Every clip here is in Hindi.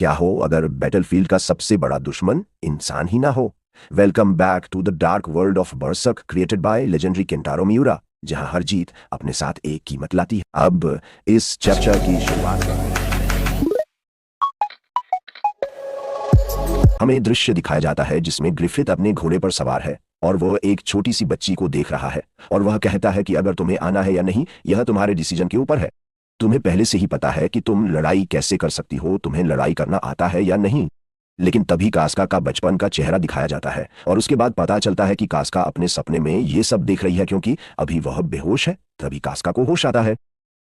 क्या हो अगर बैटलफील्ड का सबसे बड़ा दुश्मन इंसान ही ना हो। Welcome back to the dark world of Berserk created by legendary Kentaro Miura, जहां हर जीत अपने साथ एक कीमत लाती है। अब इस चर्चा की शुरुआत करते हैं। हमें दृश्य दिखाया जाता है जिसमें ग्रिफिथ अपने घोड़े पर सवार है और वह एक छोटी सी बच्ची को देख रहा है और वह कहता है कि अगर तुम्हें आना है या नहीं, यह तुम्हारे डिसीजन के ऊपर है। तुम्हें पहले से ही पता है कि तुम लड़ाई कैसे कर सकती हो, तुम्हें लड़ाई करना आता है या नहीं। लेकिन तभी कास्का का बचपन का चेहरा दिखाया जाता है और उसके बाद पता चलता है कि कास्का अपने सपने में ये सब देख रही है क्योंकि अभी वह बेहोश है। तभी कास्का को होश आता है।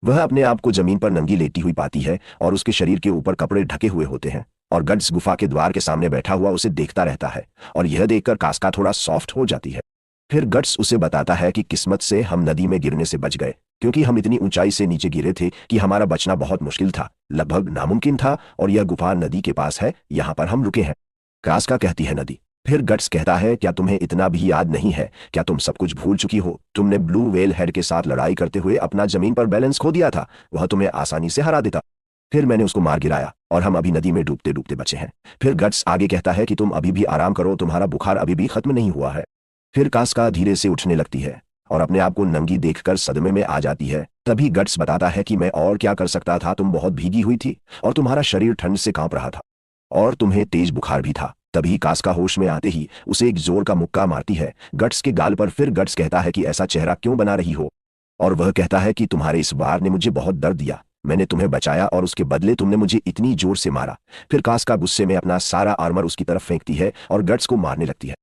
वह अपने आप को जमीन पर नंगी लेटी हुई पाती है और उसके शरीर के ऊपर कपड़े ढके हुए होते हैं और गट्स गुफा के द्वार के सामने बैठा हुआ उसे देखता रहता है और यह देखकर कास्का थोड़ा सॉफ्ट हो जाती है। फिर गट्स उसे बताता है कि किस्मत से हम नदी में गिरने से बच गए, क्योंकि हम इतनी ऊंचाई से नीचे गिरे थे कि हमारा बचना बहुत मुश्किल था, लगभग नामुमकिन था, और यह गुफा नदी के पास है, यहाँ पर हम रुके हैं। कास्का कहती है नदी। फिर गट्स कहता है, क्या तुम्हें इतना भी याद नहीं है? क्या तुम सब कुछ भूल चुकी हो? तुमने ब्लू व्हेल हेड के साथ लड़ाई करते हुए अपना जमीन पर बैलेंस खो दिया था। वह तुम्हें आसानी से हरा देता। फिर मैंने उसको मार गिराया और हम अभी नदी में डूबते डूबते बचे हैं। फिर गट्स आगे कहता है कि तुम अभी भी आराम करो, तुम्हारा बुखार अभी भी खत्म नहीं हुआ है। फिर कास्का धीरे से उठने लगती है और अपने आप को नंगी देखकर सदमे में आ जाती है। तभी गट्स बताता है कि मैं और क्या कर सकता था, तुम बहुत भीगी हुई थी और तुम्हारा शरीर ठंड से कांप रहा था और तुम्हें तेज बुखार भी था। तभी कास्का होश में आते ही उसे एक जोर का मुक्का मारती है गट्स के गाल पर। फिर गट्स कहता है कि ऐसा चेहरा क्यों बना रही हो, और वह कहता है कि तुम्हारे इस वार ने मुझे बहुत दर्द दिया। मैंने तुम्हें बचाया और उसके बदले तुमने मुझे इतनी जोर से मारा। फिर कास्का गुस्से में अपना सारा आर्मर उसकी तरफ फेंकती है और गट्स को मारने लगती है।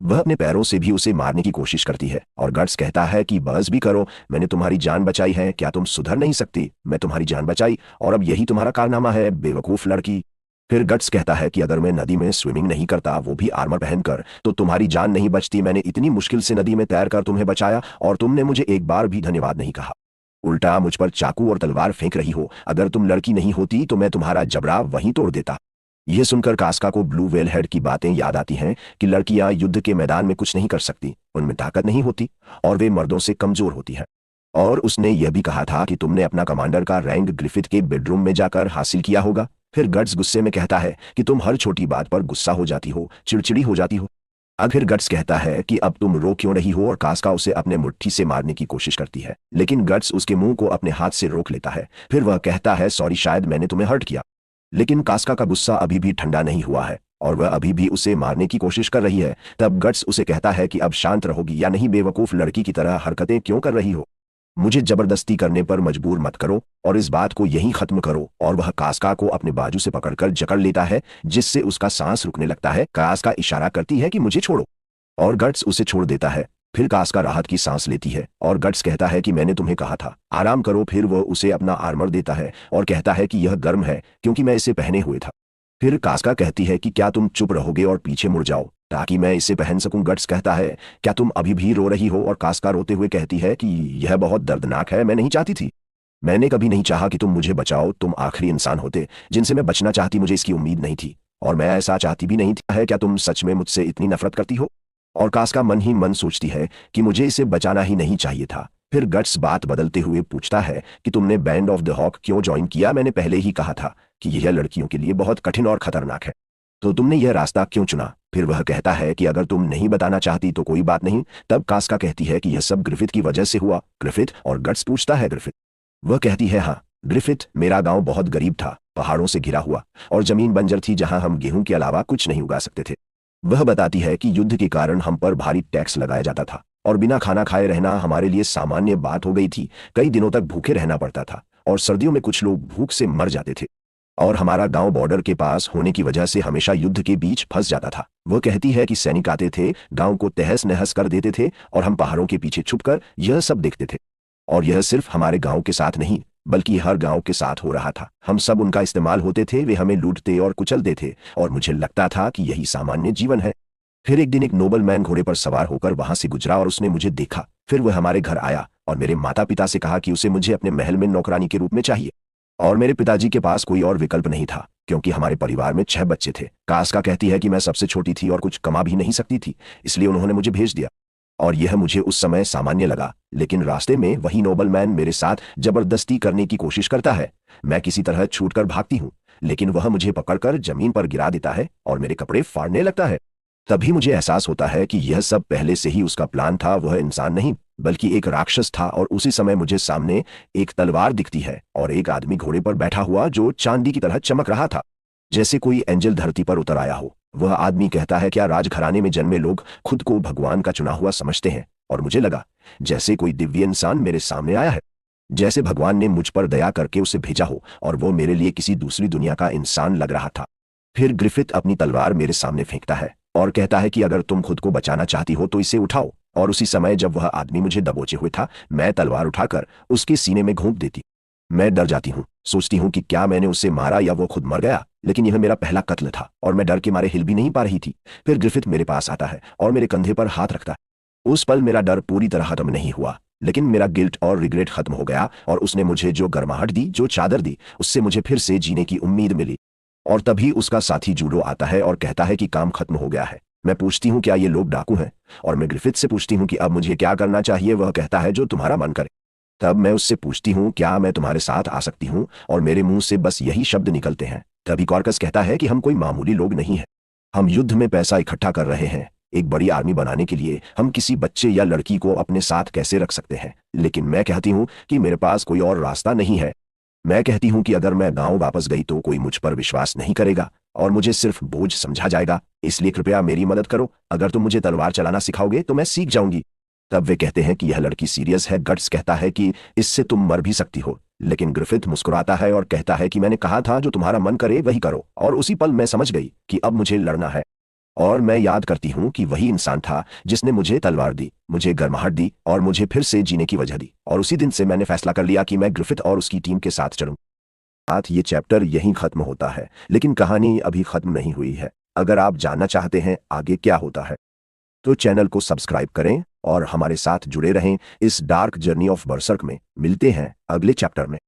वह अपने पैरों से भी उसे मारने की कोशिश करती है और गट्स कहता है कि बस भी करो, मैंने तुम्हारी जान बचाई है, क्या तुम सुधर नहीं सकती? मैं तुम्हारी जान बचाई और अब यही तुम्हारा कारनामा है, बेवकूफ लड़की। फिर गट्स कहता है कि अगर मैं नदी में स्विमिंग नहीं करता, वो भी आर्मर पहनकर, तो तुम्हारी जान नहीं बचती। मैंने इतनी मुश्किल से नदी में तैरकर तुम्हें बचाया और तुमने मुझे एक बार भी धन्यवाद नहीं कहा। उल्टा मुझ पर चाकू और तलवार फेंक रही हो। अगर तुम लड़की नहीं होती तो मैं तुम्हारा जबड़ा वहीं तोड़ देता। यह सुनकर कास्का को ब्लू व्हेल हेड की बातें याद आती हैं कि लड़कियां युद्ध के मैदान में कुछ नहीं कर सकती, उनमें ताकत नहीं होती और वे मर्दों से कमजोर होती हैं। और उसने यह भी कहा था कि तुमने अपना कमांडर का रैंक ग्रिफिथ के बेडरूम में जाकर हासिल किया होगा। फिर गट्स गुस्से में कहता है कि तुम हर छोटी बात पर गुस्सा हो जाती हो, चिड़चिड़ी हो जाती हो। फिर गट्स कहता है कि अब तुम रो क्यों रही हो, और कास्का उसे अपने मुट्ठी से मारने की कोशिश करती है, लेकिन गट्स उसके मुंह को अपने हाथ से रोक लेता है। फिर वह कहता है, सॉरी, शायद मैंने तुम्हें हर्ट किया। लेकिन कास्का का गुस्सा अभी भी ठंडा नहीं हुआ है और वह अभी भी उसे मारने की कोशिश कर रही है। तब गट्स उसे कहता है कि अब शांत रहोगी या नहीं, बेवकूफ लड़की की तरह हरकतें क्यों कर रही हो? मुझे जबरदस्ती करने पर मजबूर मत करो और इस बात को यहीं खत्म करो। और वह कास्का को अपने बाजू से पकड़कर जकड़ लेता है, जिससे उसका सांस रुकने लगता है। कास्का इशारा करती है कि मुझे छोड़ो और गट्स उसे छोड़ देता है। फिर कास्का राहत की सांस लेती है और गट्स कहता है कि मैंने तुम्हें कहा था, आराम करो। फिर वह उसे अपना आर्मर देता है और कहता है कि यह गर्म है क्योंकि मैं इसे पहने हुए था। फिर कास्का कहती है कि क्या तुम चुप रहोगे और पीछे मुड़ जाओ ताकि मैं इसे पहन सकूं? गट्स कहता है, क्या तुम अभी भी रो रही हो? और कास्का रोते हुए कहती है कि यह बहुत दर्दनाक है, मैं नहीं चाहती थी। मैंने कभी नहीं चाहा कि तुम मुझे बचाओ, तुम आखिरी इंसान होते जिनसे मैं बचना चाहती। मुझे इसकी उम्मीद नहीं थी और मैं ऐसा चाहती भी नहीं था। है क्या तुम सच में मुझसे इतनी नफरत करती हो? और कास्का मन ही मन सोचती है कि मुझे इसे बचाना ही नहीं चाहिए था। फिर गट्स बात बदलते हुए पूछता है कि तुमने बैंड ऑफ द हॉक क्यों ज्वाइन किया? मैंने पहले ही कहा था कि यह लड़कियों के लिए बहुत कठिन और खतरनाक है, तो तुमने यह रास्ता क्यों चुना? फिर वह कहता है कि अगर तुम नहीं बताना चाहती तो कोई बात नहीं। तब कास्का कहती है कि यह सब ग्रिफिथ की वजह से हुआ। ग्रिफिथ? और गट्स पूछता है, ग्रिफिथ? वह कहती है, हाँ ग्रिफिथ। मेरा गांव बहुत गरीब था, पहाड़ों से घिरा हुआ, और जमीन बंजर थी जहां हम गेहूं के अलावा कुछ नहीं उगा सकते थे। वह बताती है कि युद्ध के कारण हम पर भारी टैक्स लगाया जाता था और बिना खाना खाए रहना हमारे लिए सामान्य बात हो गई थी। कई दिनों तक भूखे रहना पड़ता था और सर्दियों में कुछ लोग भूख से मर जाते थे और हमारा गांव बॉर्डर के पास होने की वजह से हमेशा युद्ध के बीच फंस जाता था। वह कहती है कि सैनिक आते थे, गांव को तहस नहस कर देते थे और हम पहाड़ों के पीछे छुपकर यह सब देखते थे। और यह सिर्फ हमारे गांव के साथ नहीं बल्कि हर गांव के साथ हो रहा था। हम सब उनका इस्तेमाल होते थे, वे हमें लूटते और कुचलते थे और मुझे लगता था कि यही सामान्य जीवन है। फिर एक दिन एक नोबल मैन घोड़े पर सवार होकर वहां से गुजरा और उसने मुझे देखा। फिर वह हमारे घर आया और मेरे माता पिता से कहा कि उसे मुझे अपने महल में नौकरानी के रूप में चाहिए। और मेरे पिताजी के पास कोई और विकल्प नहीं था क्योंकि हमारे परिवार में 6 बच्चे थे। कास्का कहती है कि मैं सबसे छोटी थी और कुछ कमा भी नहीं सकती थी, इसलिए उन्होंने मुझे भेज दिया और यह मुझे उस समय सामान्य लगा। लेकिन रास्ते में वही नोबल मैन मेरे साथ जबरदस्ती करने की कोशिश करता है। मैं किसी तरह छूटकर भागती हूँ, लेकिन वह मुझे पकड़कर जमीन पर गिरा देता है और मेरे कपड़े फाड़ने लगता है। तभी मुझे एहसास होता है कि यह सब पहले से ही उसका प्लान था। वह इंसान नहीं बल्कि एक राक्षस था। और उसी समय मुझे सामने एक तलवार दिखती है और एक आदमी घोड़े पर बैठा हुआ जो चांदी की तरह चमक रहा था, जैसे कोई एंजल धरती पर उतर आया हो। वह आदमी कहता है, क्या राजघराने में जन्मे लोग खुद को भगवान का चुना हुआ समझते हैं? और मुझे लगा जैसे कोई दिव्य इंसान मेरे सामने आया है, जैसे भगवान ने मुझ पर दया करके उसे भेजा हो और वो मेरे लिए किसी दूसरी दुनिया का इंसान लग रहा था। फिर ग्रिफिथ अपनी तलवार मेरे सामने फेंकता है और कहता है कि अगर तुम खुद को बचाना चाहती हो तो इसे उठाओ। और उसी समय जब वह आदमी मुझे दबोचे हुए था, मैं तलवार उठाकर उसके सीने में घोंप देती। मैं डर जाती हूँ, सोचती हूँ कि क्या मैंने उसे मारा या वो खुद मर गया। लेकिन यह मेरा पहला कत्ल था और मैं डर के मारे हिल भी नहीं पा रही थी। फिर ग्रिफिथ मेरे पास आता है और मेरे कंधे पर हाथ रखता है। उस पल मेरा डर पूरी तरह खत्म नहीं हुआ, लेकिन मेरा गिल्ट और रिग्रेट खत्म हो गया। और उसने मुझे जो गर्माहट दी, जो चादर दी, उससे मुझे फिर से जीने की उम्मीद मिली। और तभी उसका साथी जूडो आता है और कहता है कि काम खत्म हो गया है। मैं पूछती हूँ क्या ये लोग डाकू हैं, और मैं ग्रिफिथ से पूछती हूँ कि अब मुझे क्या करना चाहिए। वह कहता है जो तुम्हारा मन करे। तब मैं उससे पूछती हूँ क्या मैं तुम्हारे साथ आ सकती हूँ, और मेरे मुंह से बस यही शब्द निकलते हैं। तभी कॉर्कस कहता है कि हम कोई मामूली लोग नहीं हैं, हम युद्ध में पैसा इकट्ठा कर रहे हैं। एक बड़ी आर्मी बनाने के लिए हम किसी बच्चे या लड़की को अपने साथ कैसे रख सकते हैं? लेकिन मैं कहती हूँ कि मेरे पास कोई और रास्ता नहीं है। मैं कहती हूँ कि अगर मैं गांव वापस गई तो कोई मुझ पर विश्वास नहीं करेगा और मुझे सिर्फ बोझ समझा जाएगा। इसलिए कृपया मेरी मदद करो। अगर तुम मुझे तलवार चलाना सिखाओगे तो मैं सीख जाऊंगी। तब वे कहते हैं कि यह लड़की सीरियस है। गट्स कहता है कि इससे तुम मर भी सकती हो। लेकिन ग्रिफिथ मुस्कुराता है और कहता है कि मैंने कहा था जो तुम्हारा मन करे वही करो। और उसी पल मैं समझ गई कि अब मुझे लड़ना है। और मैं याद करती हूँ कि वही इंसान था जिसने मुझे तलवार दी, मुझे गर्माहट दी और मुझे फिर से जीने की वजह दी। और उसी दिन से मैंने फैसला कर लिया कि मैं ग्रिफिथ और उसकी टीम के साथ चलूं। साथ ये चैप्टर यहीं खत्म होता है, लेकिन कहानी अभी खत्म नहीं हुई है। अगर आप जानना चाहते हैं आगे क्या होता है तो चैनल को सब्सक्राइब करें और हमारे साथ जुड़े रहें। इस डार्क जर्नी ऑफ बर्सर्क में मिलते हैं अगले चैप्टर में।